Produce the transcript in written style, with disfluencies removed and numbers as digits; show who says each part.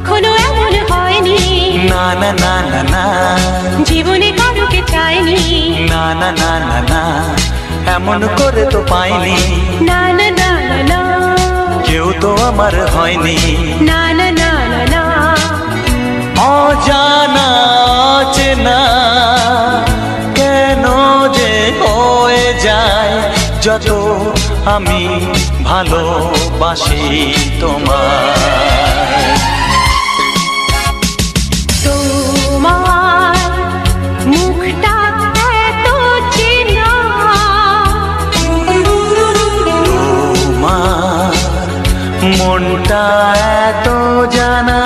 Speaker 1: কখনো এমন হয়নি,
Speaker 2: না না না না না,
Speaker 1: জীবনে কারোকে চাইনি,
Speaker 2: না না না না না, এমন করে তো পাইনি,
Speaker 1: না না না না না,
Speaker 2: কেউ তো আমার হয়নি,
Speaker 1: না না না না না।
Speaker 2: অজানা চেনা কেন যে হয়ে যায় যত আমি ভালোবাসি তোমায়।
Speaker 1: তোমার মুখটা এত চেনা,
Speaker 2: তোমার মনটা এত জানা,